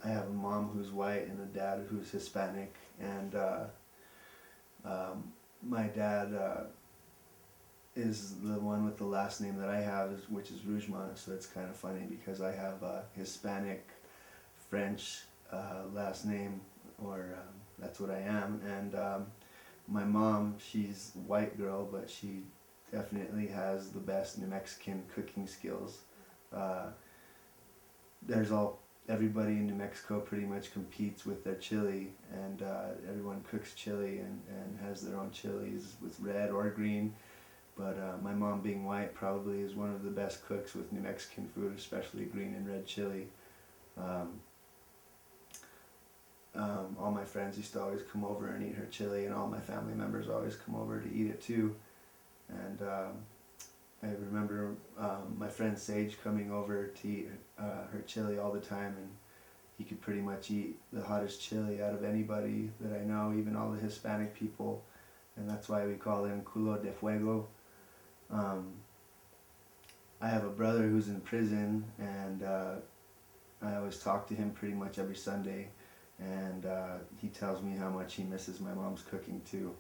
I have a mom who's white and a dad who's Hispanic, and my dad is the one with the last name that I have, which is Rougemont. So it's kind of funny because I have a Hispanic French last name, or that's what I am. And my mom, she's a white girl, but she definitely has the best New Mexican cooking skills. Uh, there's everybody in New Mexico pretty much competes with their chili, and everyone cooks chili and has their own chilies with red or green. But my mom, being white, probably is one of the best cooks with New Mexican food, especially green and red chili. Um, all my friends used to always come over and eat her chili, and all my family members always come over to eat it too. And I remember my friend Sage coming over to eat her chili all the time, and he could pretty much eat the hottest chili out of anybody that I know, even all the Hispanic people, and that's why we call him Culo de Fuego. I have a brother who's in prison, and I always talk to him pretty much every Sunday, and he tells me how much he misses my mom's cooking too.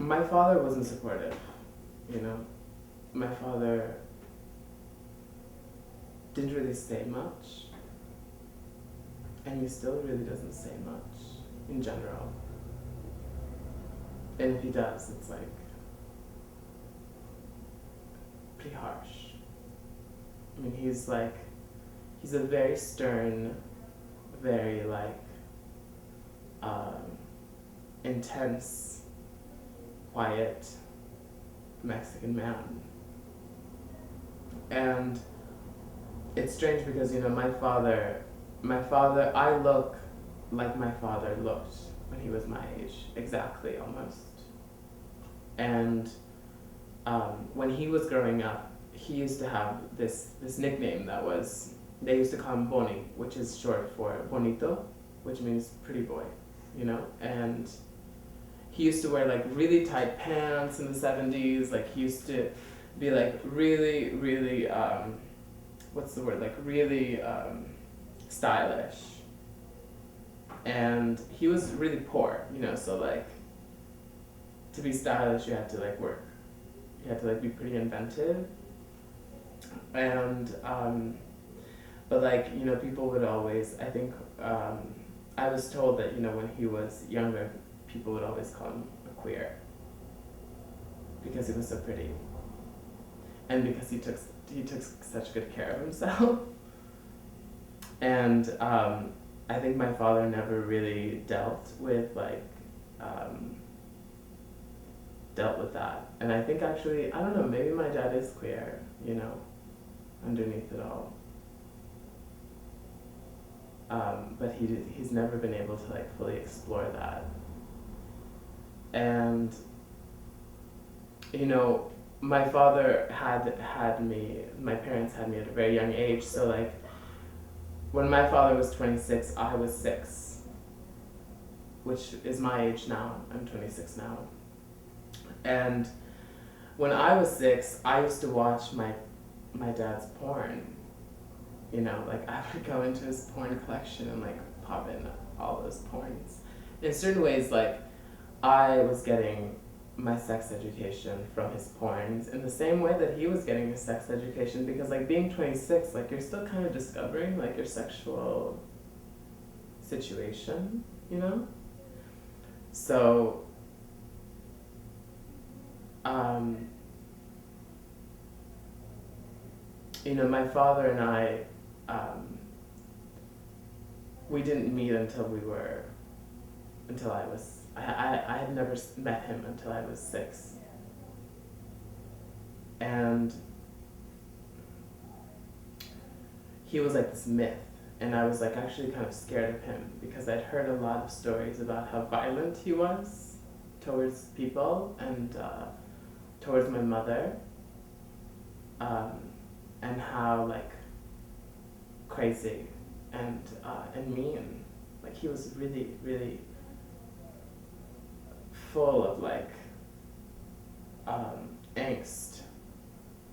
My father wasn't supportive, you know. My father didn't really say much, and he still really doesn't say much in general. And if he does, it's like pretty harsh. I mean, he's a very stern, very intense, quiet Mexican man. And it's strange because, you know, my father, I look like my father looked when he was my age, exactly, almost. And when he was growing up, he used to have this nickname they used to call him Boni, which is short for bonito, which means pretty boy, you know? And he used to wear like really tight pants in the 70s, like he used to be like really, really, really stylish. And he was really poor, you know, so like to be stylish you had to like work. You had to like be pretty inventive. And but like, you know, people would always, I think, I was told that, you know, when he was younger, people would always call him a queer because he was so pretty and because he took such good care of himself. And I think my father never really dealt with that. And I think actually, I don't know, maybe my dad is queer, you know, underneath it all. But he's never been able to like fully explore that. And, you know, my father my parents had me at a very young age, so like, when my father was 26, I was 6, which is my age now. I'm 26 now. And when I was 6, I used to watch my dad's porn. You know, like I would go into his porn collection and like pop in all those porns. In certain ways, like I was getting my sex education from his porns in the same way that he was getting his sex education, because like being 26, like you're still kind of discovering like your sexual situation, you know? So you know, my father and I, we didn't meet I had never met him until I was 6. And he was like this myth, and I was like actually kind of scared of him because I'd heard a lot of stories about how violent he was towards people and towards my mother. um, and how like crazy and mean. Like he was really, really full of like angst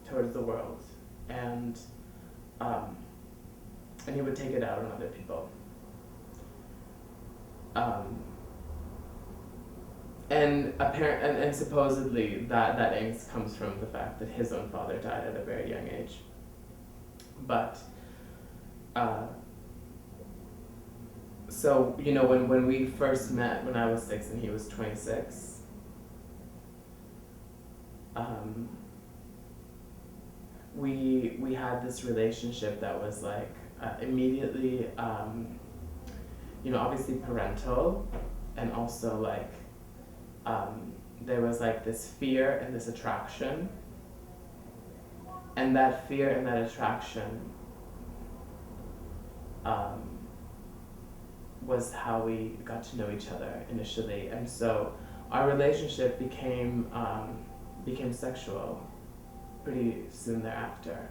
towards the world, and um, and he would take it out on other people. Um, and supposedly that angst comes from the fact that his own father died at a very young age. But uh, so when we first met when I was 6 and he was 26, um, we had this relationship that was like immediately obviously parental, and also like there was like this fear and this attraction, and that fear and that attraction was how we got to know each other initially, and so our relationship became sexual pretty soon thereafter.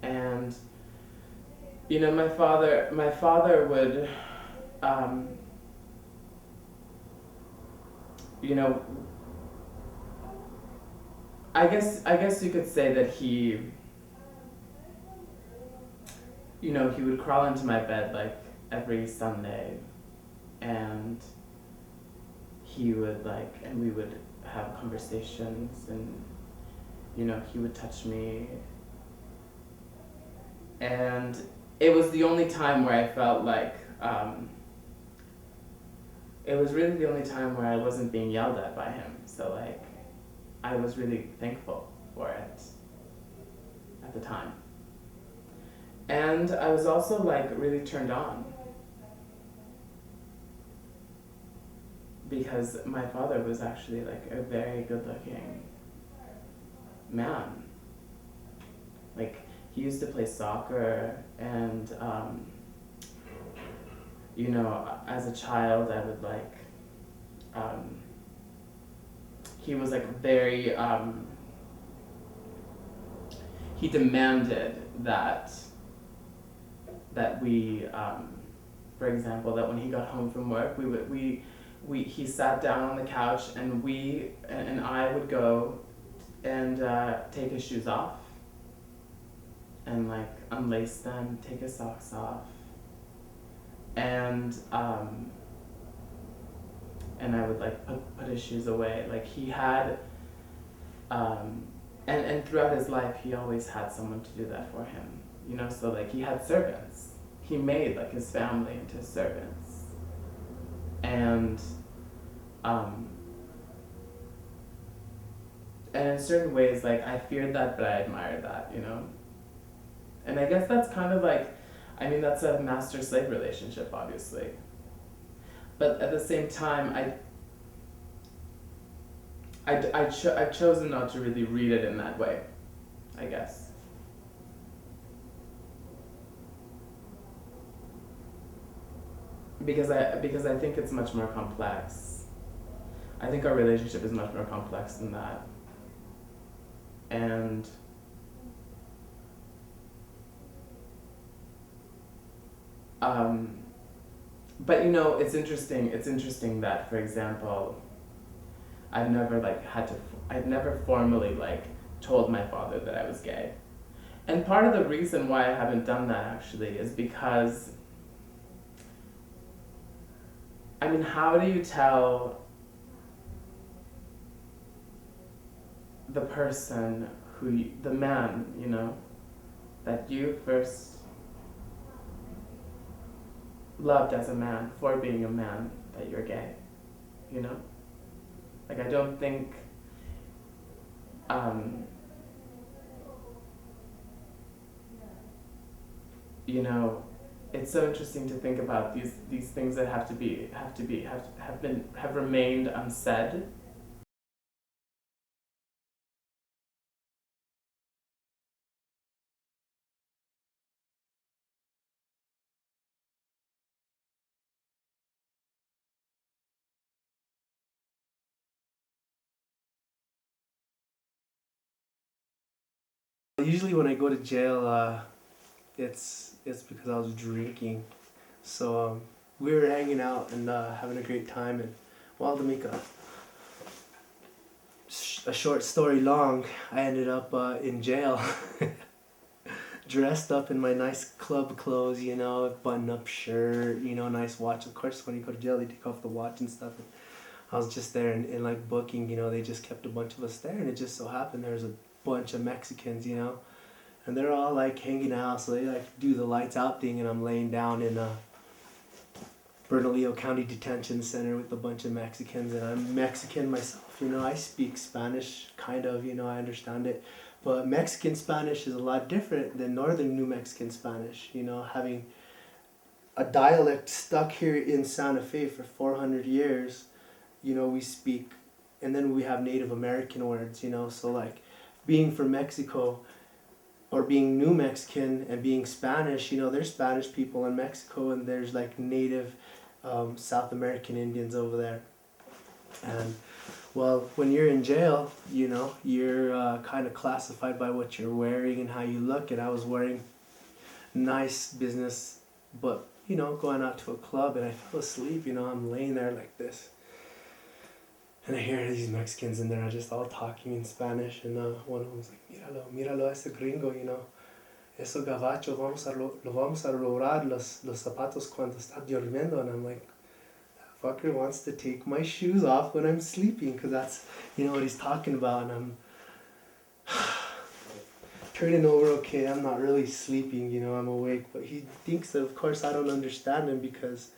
And my father would you know I guess you could say that he he would crawl into my bed like every Sunday, and we would have conversations, and he would touch me, and it was the only time where I felt like it was really the only time where I wasn't being yelled at by him. So like I was really thankful for it at the time. And I was also like really turned on because my father was actually like a very good looking man. Like he used to play soccer, and as a child I would like he was like very he demanded that we for example, that when he got home from work, he sat down on the couch, and I would go and take his shoes off and like unlace them, take his socks off, and I would like put his shoes away. Like he had and throughout his life he always had someone to do that for him. So like he had servants. He made like his family into his servants. And in certain ways, like I feared that, but I admired that, And I guess that's kind of like, that's a master-slave relationship, obviously. But at the same time, I've chosen not to really read it in that way, I guess. Because I think it's much more complex. I think our relationship is much more complex than that. And but it's interesting. It's interesting that, for example, I've never formally like told my father that I was gay. And part of the reason why I haven't done that actually is because how do you tell the person the man, that you first loved as a man for being a man, that you're gay, Like I don't think it's so interesting to think about these things that have remained unsaid. Usually when I go to jail, it's because I was drinking. So we were hanging out and having a great time, and well, to make a short story long, I ended up in jail, dressed up in my nice club clothes, you know, button-up shirt, you know, nice watch. Of course, when you go to jail, they take off the watch and stuff. And I was just there in like booking, you know, they just kept a bunch of us there, and it just so happened there was a bunch of Mexicans, you know, and they're all like hanging out, so they like do the lights out thing, and I'm laying down in Bernalillo County Detention Center with a bunch of Mexicans, and I'm Mexican myself, you know, I speak Spanish, kind of, you know, I understand it, but Mexican Spanish is a lot different than Northern New Mexican Spanish, you know, having a dialect stuck here in Santa Fe for 400 years, you know, we speak, and then we have Native American words, you know, so like being from Mexico, or being New Mexican and being Spanish, you know, there's Spanish people in Mexico, and there's like native South American Indians over there. And well, when you're in jail, you know, you're kind of classified by what you're wearing and how you look. And I was wearing nice business, but, you know, going out to a club, and I fell asleep, you know, I'm laying there like this. And I hear these Mexicans in there just all talking in Spanish, and one of them was like, míralo ese gringo, you know, eso gabacho, lo vamos a robar los zapatos cuando está durmiendo. And I'm like, that fucker wants to take my shoes off when I'm sleeping, because that's, you know, what he's talking about. And I'm turning over, okay, I'm not really sleeping, you know, I'm awake, but he thinks that, of course, I don't understand him because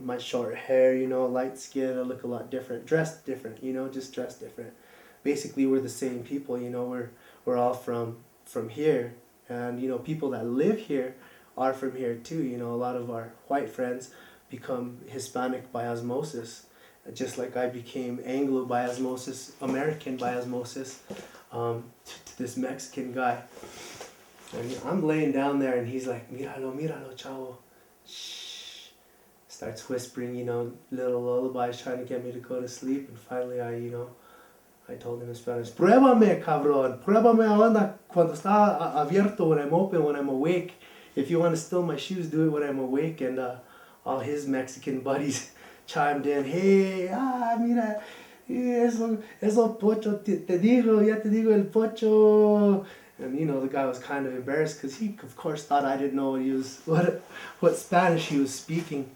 my short hair, you know, light skin, I look a lot different, dressed different, you know, just dressed different. Basically, we're the same people, you know, we're all from here, and, you know, people that live here are from here too, you know, a lot of our white friends become Hispanic by osmosis, just like I became Anglo by osmosis, American by osmosis, to this Mexican guy. And I'm laying down there, and he's like, míralo, chavo, shh. Starts whispering, you know, little lullabies, trying to get me to go to sleep. And finally, I told him in Spanish, pruébame, cabrón, pruébame ahora cuando está abierto, when I'm open, when I'm awake. If you want to steal my shoes, do it when I'm awake. And all his Mexican buddies chimed in, hey, mira, eso pocho, ya te digo el pocho. And, you know, the guy was kind of embarrassed because he, of course, thought I didn't know what Spanish he was speaking.